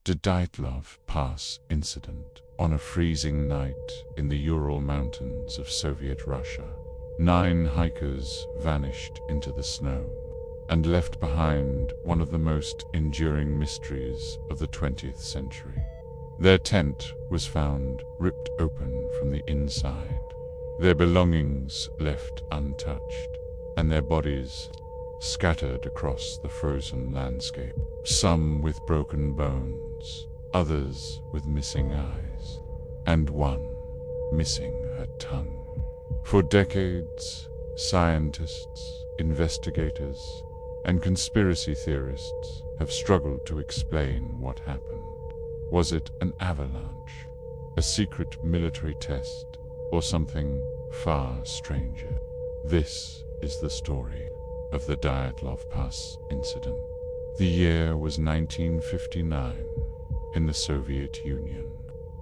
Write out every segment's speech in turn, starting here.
The Dyatlov Pass Incident. On a freezing night in the Ural Mountains of Soviet Russia, 9 hikers vanished into the snow and left behind one of the most enduring mysteries of the 20th century. Their tent was found ripped open from the inside, their belongings left untouched, and their bodies scattered across the frozen landscape, some with broken bones, others with missing eyes, and one missing her tongue. For decades, scientists, investigators, and conspiracy theorists have struggled to explain what happened. Was it an avalanche, a secret military test, or something far stranger? This is the story of the Dyatlov Pass Incident. The year was 1959 in the Soviet Union.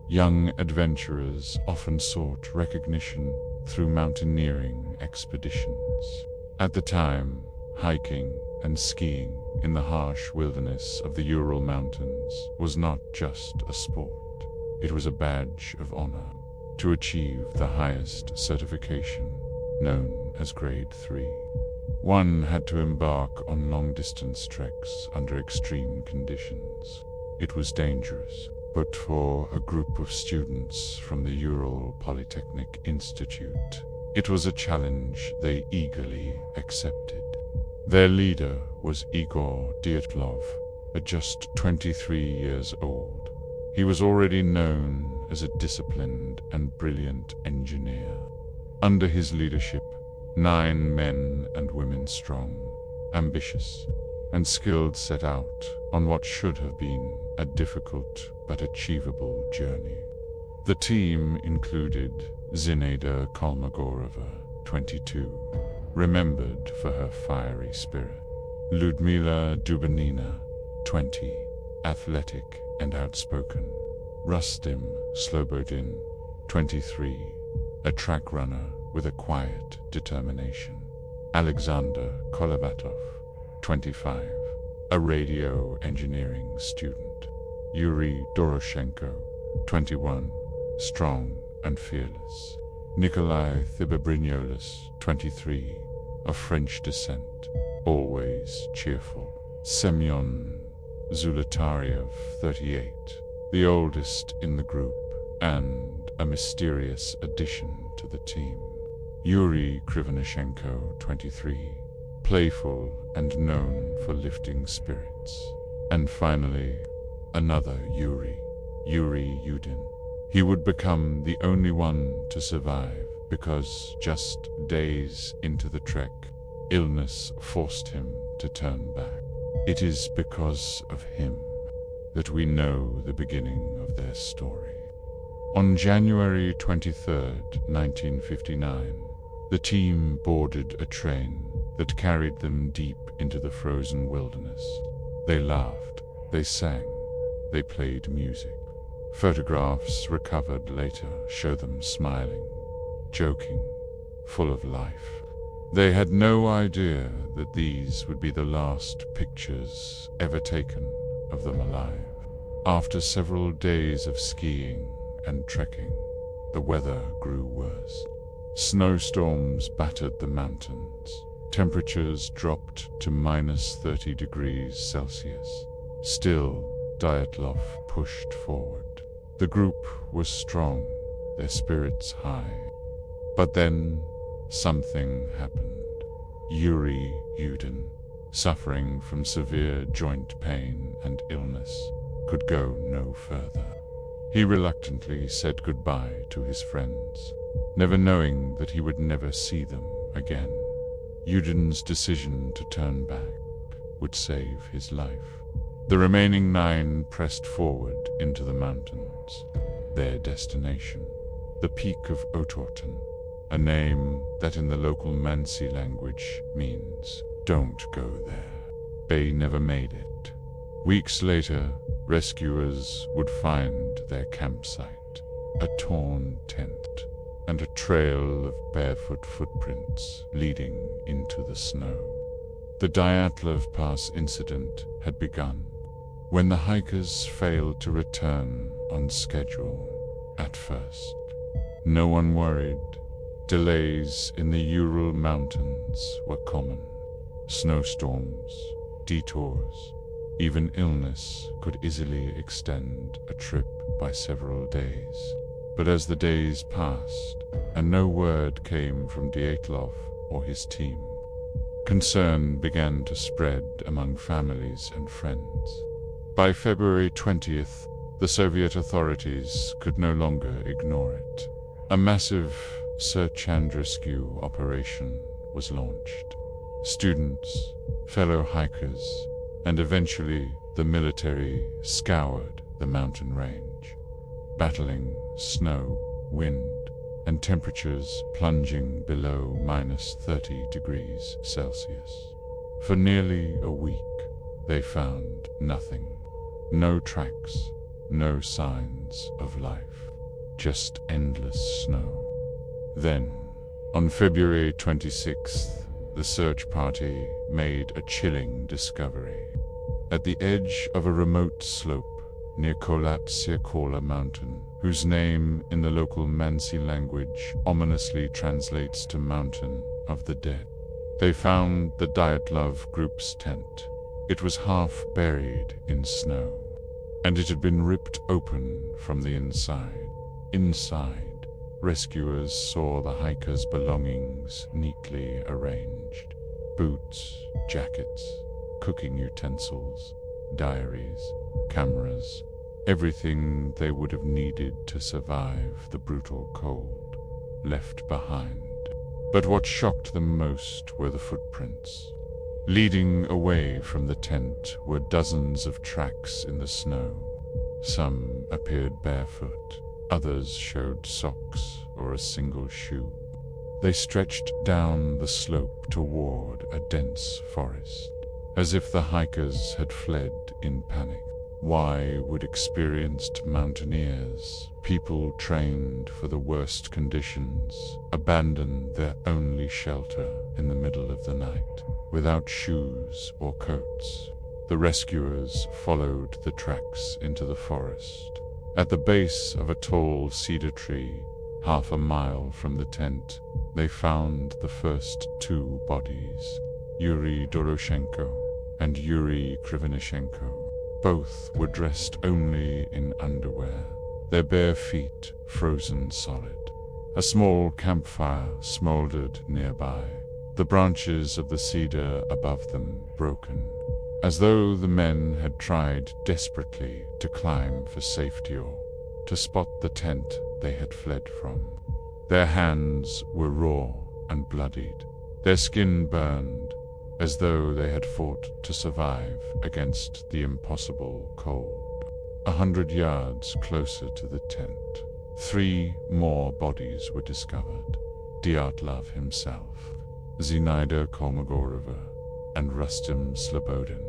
Young adventurers often sought recognition through mountaineering expeditions. At the time, hiking and skiing in the harsh wilderness of the Ural Mountains was not just a sport. It was a badge of honor. To achieve the highest certification, known as Grade 3, one had to embark on long-distance treks under extreme conditions. It was dangerous, but for a group of students from the Ural Polytechnic Institute, it was a challenge they eagerly accepted. Their leader was Igor Dyatlov, at just 23 years old. He was already known as a disciplined and brilliant engineer. Under his leadership, 9 men and women strong, ambitious, and skilled set out on what should have been a difficult but achievable journey. The team included Zinaida Kolmogorova, 22, remembered for her fiery spirit; Ludmila Dubanina, 20, athletic and outspoken; Rustim Slobodin, 23, a track runner with a quiet determination; Alexander Kolovatov, 25, a radio engineering student; Yuri Doroshenko, 21, strong and fearless; Nikolai Thibabrignolis, 23, of French descent, always cheerful; Semyon Zolotaryev, 38, the oldest in the group and a mysterious addition to the team; Yuri Krivonishenko, 23, playful and known for lifting spirits; and finally, another Yuri Yudin. He would become the only one to survive because just days into the trek, illness forced him to turn back. It is because of him that we know the beginning of their story. On January 23, 1959, the team boarded a train that carried them deep into the frozen wilderness. They laughed, they sang, they played music. Photographs recovered later show them smiling, joking, full of life. They had no idea that these would be the last pictures ever taken of them alive. After several days of skiing and trekking, the weather grew worse. Snowstorms battered the mountains. Temperatures dropped to -30 degrees Celsius. Still, Dyatlov pushed forward. The group was strong, their spirits high. But then, something happened. Yuri Yudin, suffering from severe joint pain and illness, could go no further. He reluctantly said goodbye to his friends, never knowing that he would never see them again. Yudin's decision to turn back would save his life. The remaining 9 pressed forward into the mountains. Their destination, the peak of Otorten, a name that in the local Mansi language means, "Don't go there." They never made it. Weeks later, rescuers would find their campsite, a torn tent, and a trail of barefoot footprints leading into the snow. The Dyatlov Pass Incident had begun. when the hikers failed to return on schedule at first. No one worried. Delays in the Ural Mountains were common. Snowstorms, detours, even illness could easily extend a trip by several days. But as the days passed, and no word came from Dyatlov or his team, concern began to spread among families and friends. By February 20th, the Soviet authorities could no longer ignore it. A massive search and rescue operation was launched. Students, fellow hikers, and eventually the military scoured the mountain range, battling snow, wind, and temperatures plunging below -30°C. For nearly a week, they found nothing. No tracks, no signs of life, just endless snow. Then, on February 26th, the search party made a chilling discovery. At the edge of a remote slope near Ural Mountain, whose name in the local Mansi language ominously translates to Mountain of the Dead, they found the Dyatlov group's tent. It was half buried in snow, and it had been ripped open from the inside. Inside, rescuers saw the hikers' belongings neatly arranged: boots, jackets, cooking utensils, diaries, cameras, everything they would have needed to survive the brutal cold, left behind. But what shocked them most were the footprints. Leading away from the tent were dozens of tracks in the snow. Some appeared barefoot, others showed socks or a single shoe. They stretched down the slope toward a dense forest, as if the hikers had fled in panic. Why would experienced mountaineers, people trained for the worst conditions, abandon their only shelter in the middle of the night, without shoes or coats? The rescuers followed the tracks into the forest. At the base of a tall cedar tree, half a mile from the tent, they found the first two bodies, Yuri Doroshenko and Yuri Krivonishenko. Both were dressed only in underwear, their bare feet frozen solid. A small campfire smoldered nearby, the branches of the cedar above them broken, as though the men had tried desperately to climb for safety or to spot the tent they had fled from. Their hands were raw and bloodied, their skin burned, as though they had fought to survive against the impossible cold. 100 yards closer to the tent, 3 more bodies were discovered: Dyatlov himself, Zinaida Kolmogorova, and Rustem Slobodin.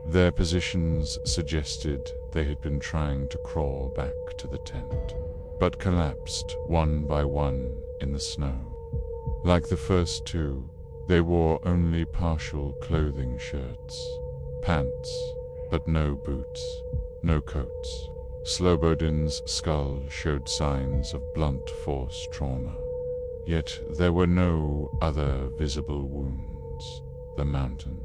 Their positions suggested they had been trying to crawl back to the tent, but collapsed one by one in the snow. Like the first two, they wore only partial clothing: shirts, pants, but no boots, no coats. Slobodin's skull showed signs of blunt force trauma, yet there were no other visible wounds. The mountain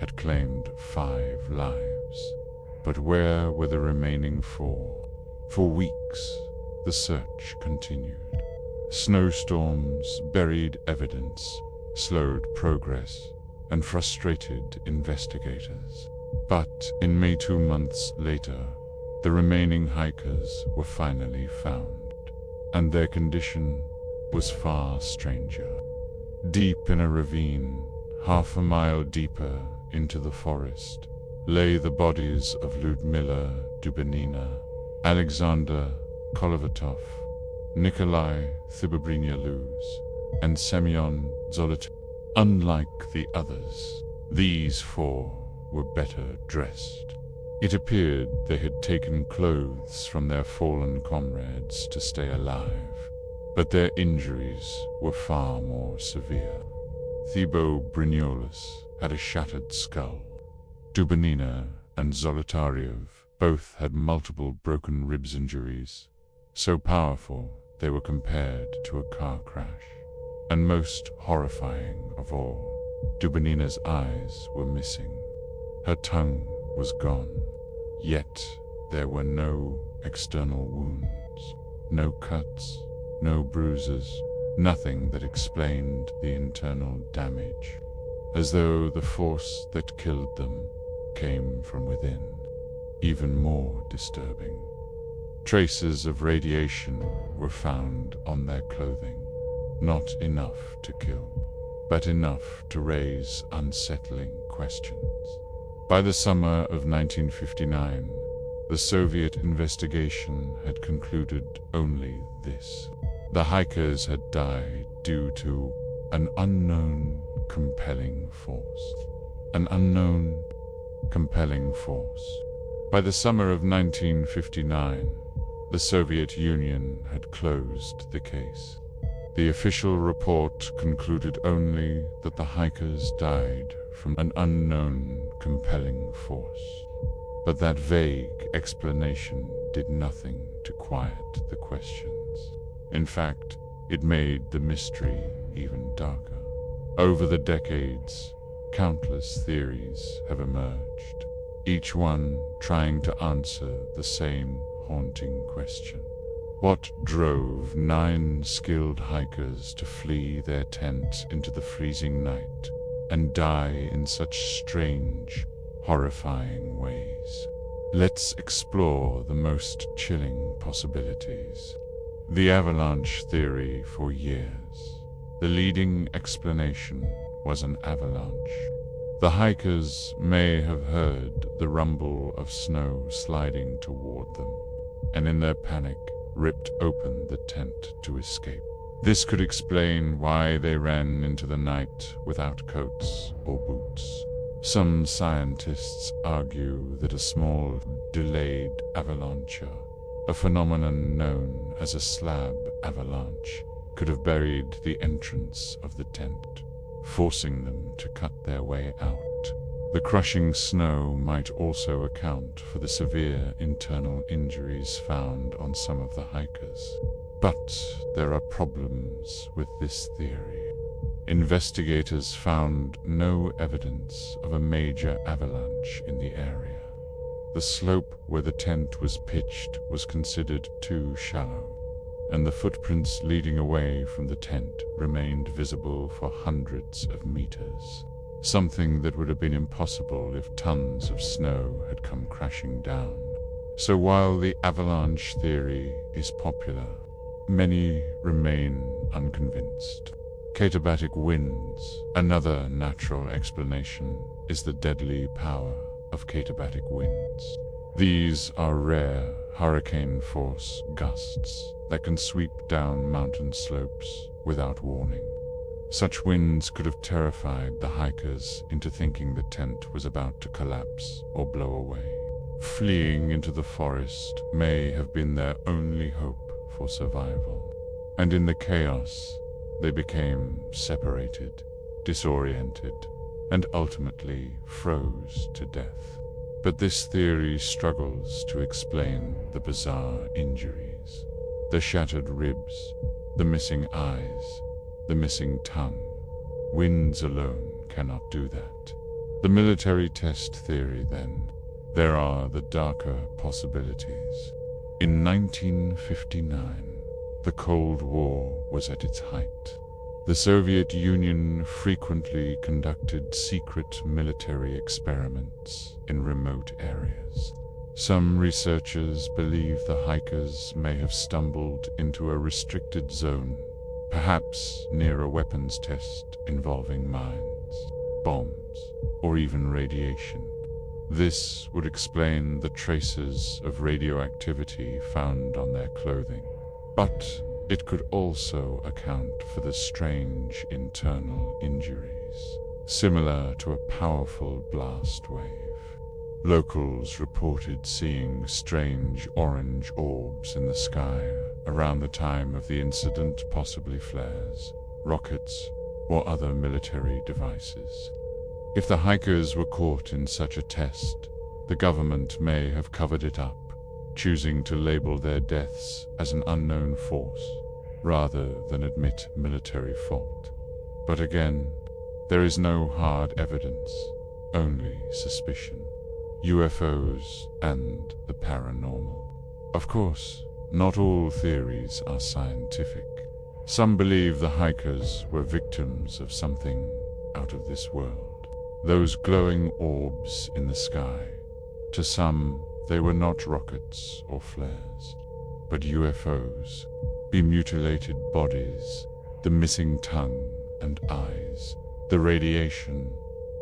had claimed 5 lives, but where were the remaining 4? For weeks, the search continued. Snowstorms buried evidence, slowed progress, and frustrated investigators. But in May, 2 months later, the remaining hikers were finally found, and their condition was far stranger. Deep in a ravine, half a mile deeper into the forest, lay the bodies of Lyudmila Dubanina, Alexander Kolovatov, Nikolai Thibobrina-Luz, and Semyon Zolotov. Unlike the others, these 4 were better dressed. It appeared they had taken clothes from their fallen comrades to stay alive, but their injuries were far more severe. Thibaut Brignoles had a shattered skull. Dubanina and Zolotaryov both had multiple broken ribs injuries, so powerful they were compared to a car crash. And most horrifying of all, Dubinina's eyes were missing. Her tongue was gone. Yet there were no external wounds, no cuts, no bruises, nothing that explained the internal damage, as though the force that killed them came from within. Even more disturbing, traces of radiation were found on their clothing, not enough to kill, but enough to raise unsettling questions. By the summer of 1959, the Soviet investigation had concluded only this: the hikers had died due to an unknown compelling force. An unknown compelling force. By the summer of 1959, the Soviet Union had closed the case. The official report concluded only that the hikers died from an unknown compelling force. But that vague explanation did nothing to quiet the questions. In fact, it made the mystery even darker. Over the decades, countless theories have emerged, each one trying to answer the same haunting question. What drove 9 skilled hikers to flee their tent into the freezing night and die in such strange, horrifying ways? Let's explore the most chilling possibilities. The avalanche theory for years. The leading explanation was an avalanche. The hikers may have heard the rumble of snow sliding toward them, and in their panic, ripped open the tent to escape. This could explain why they ran into the night without coats or boots. Some scientists argue that a small, delayed avalanche, a phenomenon known as a slab avalanche, could have buried the entrance of the tent, forcing them to cut their way out. The crushing snow might also account for the severe internal injuries found on some of the hikers. But there are problems with this theory. Investigators found no evidence of a major avalanche in the area. The slope where the tent was pitched was considered too shallow, and the footprints leading away from the tent remained visible for hundreds of meters, something that would have been impossible if tons of snow had come crashing down. So while the avalanche theory is popular, many remain unconvinced. Katabatic winds. Another natural explanation is the deadly power of katabatic winds. These are rare hurricane-force gusts that can sweep down mountain slopes without warning. Such winds could have terrified the hikers into thinking the tent was about to collapse or blow away. Fleeing into the forest may have been their only hope for survival. And in the chaos, they became separated, disoriented, and ultimately froze to death. But this theory struggles to explain the bizarre injuries. The shattered ribs, the missing eyes, the missing tongue. Winds alone cannot do that. The military test theory, then. There are the darker possibilities. In 1959, the Cold War was at its height. The Soviet Union frequently conducted secret military experiments in remote areas. Some researchers believe the hikers may have stumbled into a restricted zone, perhaps near a weapons test involving mines, bombs, or even radiation. This would explain the traces of radioactivity found on their clothing. But it could also account for the strange internal injuries, similar to a powerful blast wave. Locals reported seeing strange orange orbs in the sky around the time of the incident, possibly flares, rockets, or other military devices. If the hikers were caught in such a test, The government may have covered it up, choosing to label their deaths as an unknown force, rather than admit military fault. But again, there is no hard evidence, only suspicion. UFOs and the paranormal. Of course, not all theories are scientific. Some believe the hikers were victims of something out of this world. Those glowing orbs in the sky. To some, they were not rockets or flares, but UFOs, the mutilated bodies, the missing tongue and eyes, the radiation,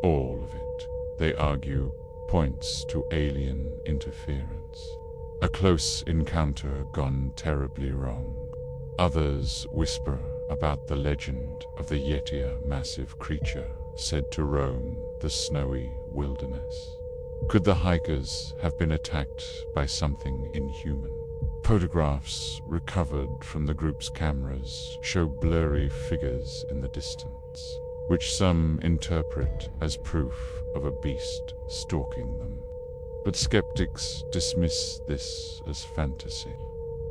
all of it, they argue, points to alien interference. A close encounter gone terribly wrong. Others whisper about the legend of the Yeti, massive creature said to roam the snowy wilderness. Could the hikers have been attacked by something inhuman? Photographs recovered from the group's cameras show blurry figures in the distance, which some interpret as proof of a beast stalking them. But skeptics dismiss this as fantasy.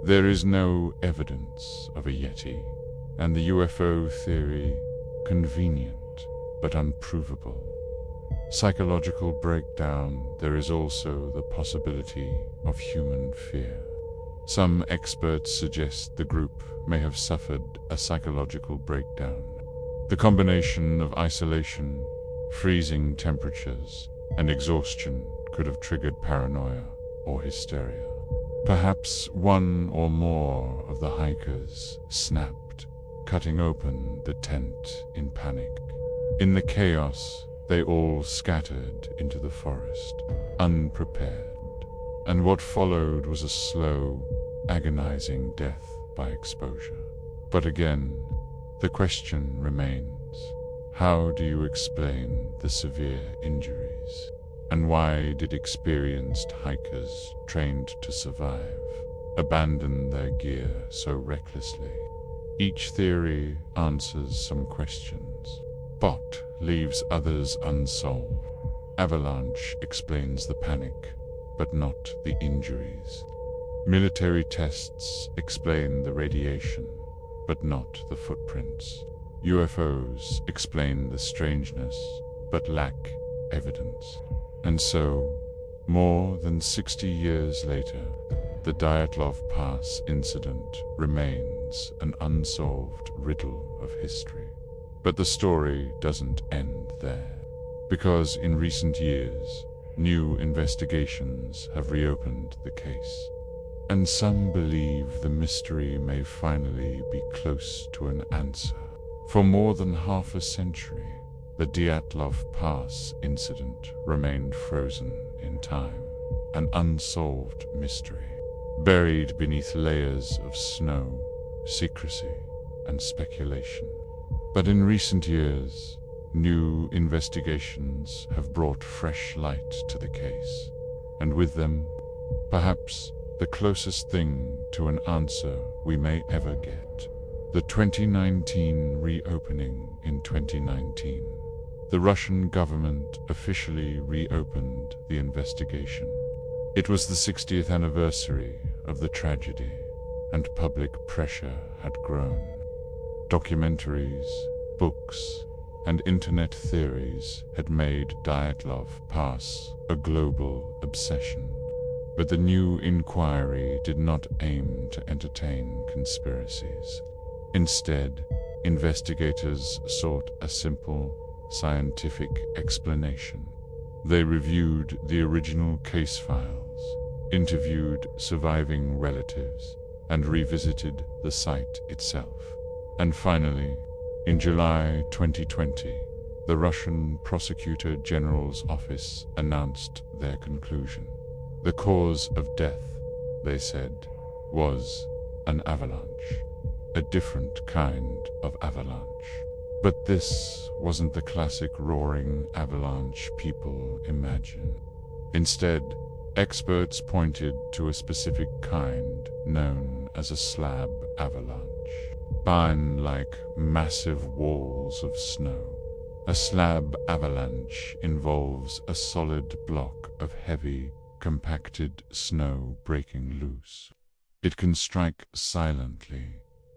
There is no evidence of a Yeti, and the UFO theory convenient but unprovable. Psychological breakdown. There is also the possibility of human fear. Some experts suggest the group may have suffered a psychological breakdown. The combination of isolation, freezing temperatures, and exhaustion could have triggered paranoia or hysteria. Perhaps one or more of the hikers snapped, cutting open the tent in panic. In the chaos, they all scattered into the forest, unprepared, and what followed was a slow, agonizing death by exposure. But again, the question remains, how do you explain the severe injuries? And why did experienced hikers trained to survive abandon their gear so recklessly? Each theory answers some questions, but leaves others unsolved. Avalanche explains the panic, but not the injuries. Military tests explain the radiation, but not the footprints. UFOs explain the strangeness, but lack evidence. And so, more than 60 years later, the Dyatlov Pass Incident remains an unsolved riddle of history. But the story doesn't end there, because in recent years, new investigations have reopened the case. And some believe the mystery may finally be close to an answer. For more than half a century, the Dyatlov Pass Incident remained frozen in time, an unsolved mystery, buried beneath layers of snow, secrecy, and speculation. But in recent years, new investigations have brought fresh light to the case, and with them, perhaps the closest thing to an answer we may ever get. The 2019 reopening. In 2019, the Russian government officially reopened the investigation. It was the 60th anniversary of the tragedy, and public pressure had grown. Documentaries, books, and internet theories had made Dyatlov Pass a global obsession. But the new inquiry did not aim to entertain conspiracies. Instead, investigators sought a simple, scientific explanation. They reviewed the original case files, interviewed surviving relatives, and revisited the site itself. And finally, in July 2020, the Russian Prosecutor General's office announced their conclusion. The cause of death, they said, was an avalanche, a different kind of avalanche. But this wasn't the classic roaring avalanche people imagine. Instead, experts pointed to a specific kind known as a slab avalanche, spine-like massive walls of snow, A slab avalanche involves a solid block of heavy, compacted snow breaking loose. It can strike silently,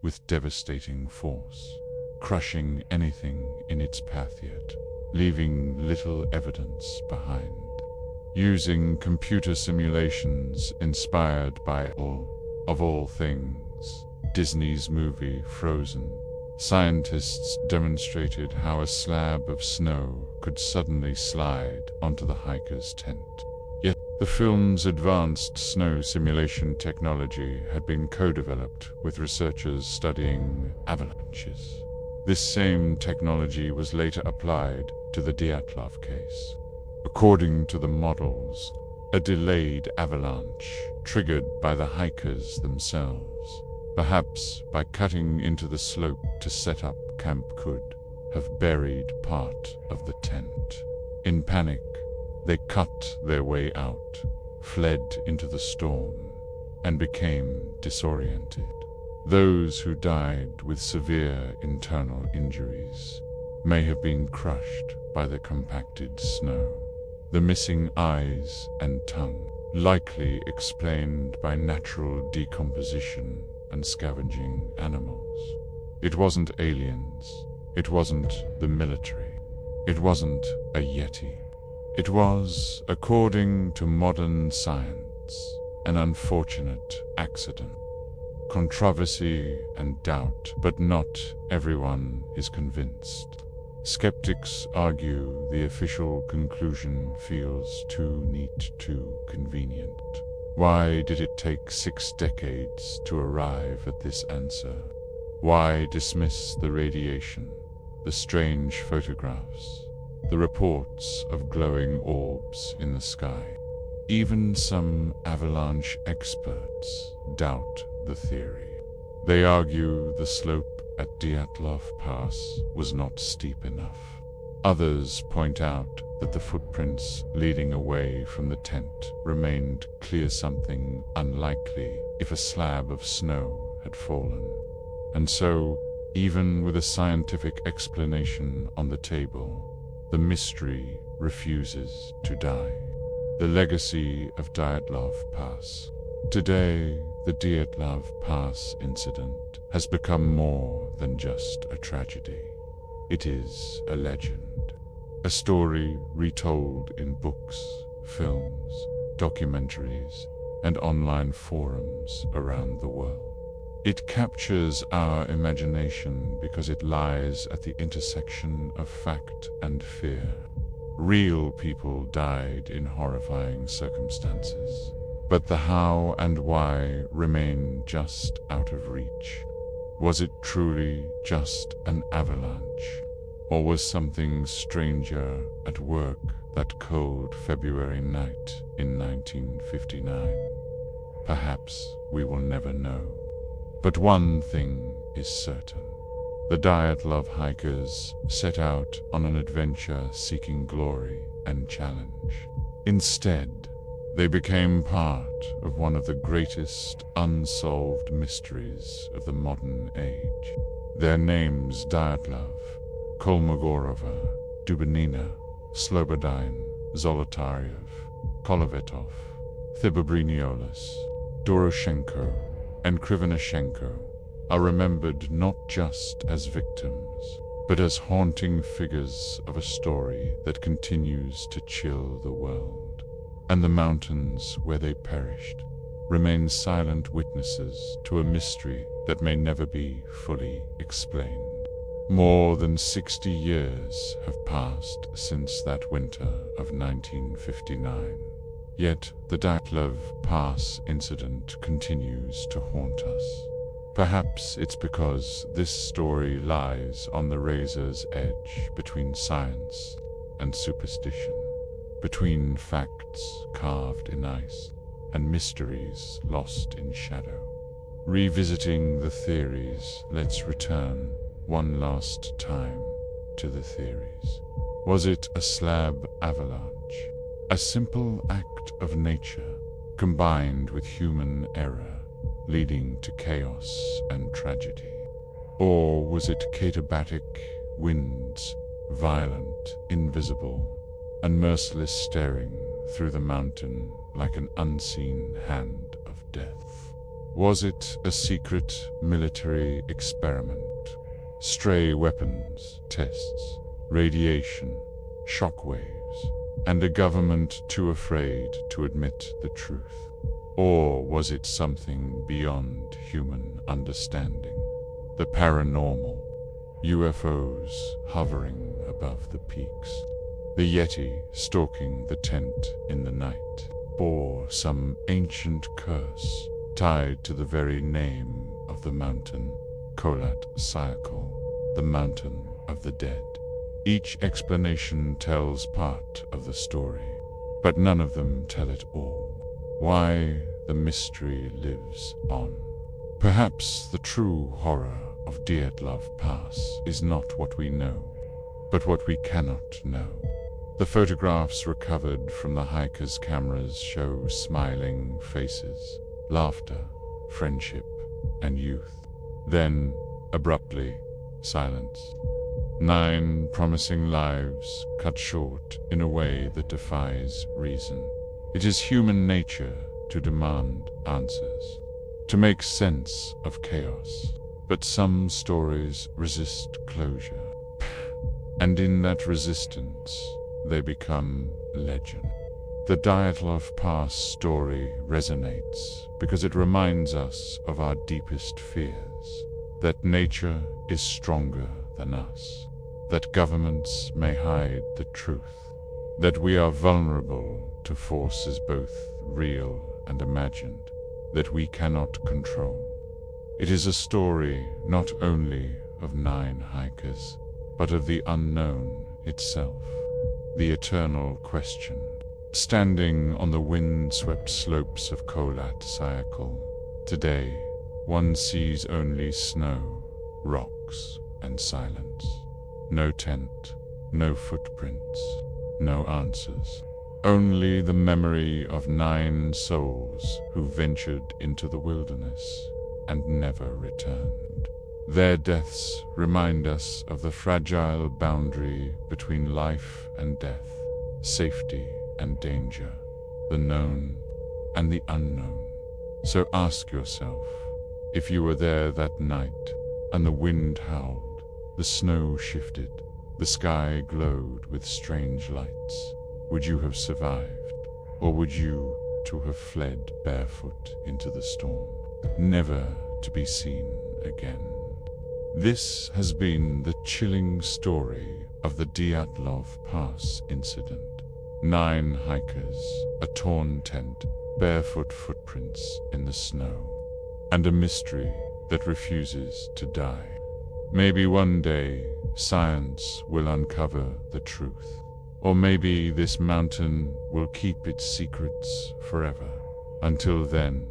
with devastating force, crushing anything in its path yet, leaving little evidence behind. Using computer simulations inspired by of all things, Disney's movie Frozen, scientists demonstrated how a slab of snow could suddenly slide onto the hiker's tent. Yet, the film's advanced snow simulation technology had been co-developed with researchers studying avalanches. This same technology was later applied to the Dyatlov case. According to the models, a delayed avalanche, triggered by the hikers themselves, perhaps by cutting into the slope to set up camp, could have buried part of the tent. In panic, they cut their way out, fled into the storm, and became disoriented. Those who died with severe internal injuries may have been crushed by the compacted snow. The missing eyes and tongue, likely explained by natural decomposition and scavenging animals. It wasn't aliens. It wasn't the military. It wasn't a Yeti. It was, according to modern science, an unfortunate accident. Controversy and doubt, but not everyone is convinced. Skeptics argue the official conclusion feels too neat, too convenient. Why did it take 6 decades to arrive at this answer? Why dismiss the radiation, the strange photographs, the reports of glowing orbs in the sky? Even some avalanche experts doubt the theory. They argue the slope at Dyatlov Pass was not steep enough. Others point out that the footprints leading away from the tent remained clear, something unlikely if a slab of snow had fallen. And so, even with a scientific explanation on the table, the mystery refuses to die. The legacy of Dyatlov Pass. Today, the Dyatlov Pass Incident has become more than just a tragedy. It is a legend, a story retold in books, films, documentaries, and online forums around the world. It captures our imagination because it lies at the intersection of fact and fear. Real people died in horrifying circumstances, but the how and why remain just out of reach. Was it truly just an avalanche, or was something stranger at work that cold February night in 1959? Perhaps we will never know. But one thing is certain. The Dyatlov hikers set out on an adventure seeking glory and challenge. Instead, they became part of one of the greatest unsolved mysteries of the modern age. Their names: Dyatlov, Kolmogorova, Dubinina, Slobodin, Zolotaryov, Kolovetov, Thibobriniolus, Doroshenko, and Krivonishenko, are remembered not just as victims, but as haunting figures of a story that continues to chill the world. And the mountains where they perished remain silent witnesses to a mystery that may never be fully explained. More than 60 years have passed since that winter of 1959. Yet the Dyatlov Pass incident continues to haunt us. Perhaps it's because this story lies on the razor's edge between science and superstition, between facts carved in ice and mysteries lost in shadow. Revisiting the theories, let's return one last time to the theories. Was it a slab avalanche? A simple act of nature combined with human error, leading to chaos and tragedy? Or was it katabatic winds violent, invisible, and merciless, staring through the mountain like an unseen hand of death. Was it a secret military experiment? Stray weapons tests, radiation, shockwaves, and a government too afraid to admit the truth? Or was it something beyond human understanding? The paranormal, UFOs hovering above the peaks, the Yeti stalking the tent in the night, or some ancient curse tied to the very name of the mountain, Declassified, the mountain of the dead. Each explanation tells part of the story, but none of them tell it all. Why the mystery lives on. Perhaps the true horror of Dyatlov Pass is not what we know, but what we cannot know. The photographs recovered from the hikers' cameras show smiling faces, laughter, friendship, and youth. Then, abruptly, silence. 9 promising lives cut short in a way that defies reason. It is human nature to demand answers, to make sense of chaos. But some stories resist closure, and in that resistance, they become legend. The Dyatlov Pass story resonates because it reminds us of our deepest fears, that nature is stronger than us, that governments may hide the truth, that we are vulnerable to forces both real and imagined, that we cannot control. It is a story not only of 9 hikers, but of the unknown itself, the eternal question. Standing on the wind-swept slopes of Declassified, today, one sees only snow, rocks, and silence. No tent, no footprints, no answers. Only the memory of 9 souls who ventured into the wilderness and never returned. Their deaths remind us of the fragile boundary between life and death, safety and danger, the known and the unknown. So ask yourself, if you were there that night and the wind howled, the snow shifted, the sky glowed with strange lights, would you have survived, or would you to have fled barefoot into the storm, never to be seen again? This has been the chilling story of the Dyatlov Pass Incident. 9 hikers, a torn tent, barefoot footprints in the snow, and a mystery that refuses to die. Maybe one day science will uncover the truth, or maybe this mountain will keep its secrets forever. Until then,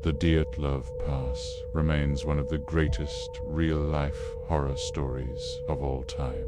the Dyatlov Pass remains one of the greatest real-life horror stories of all time.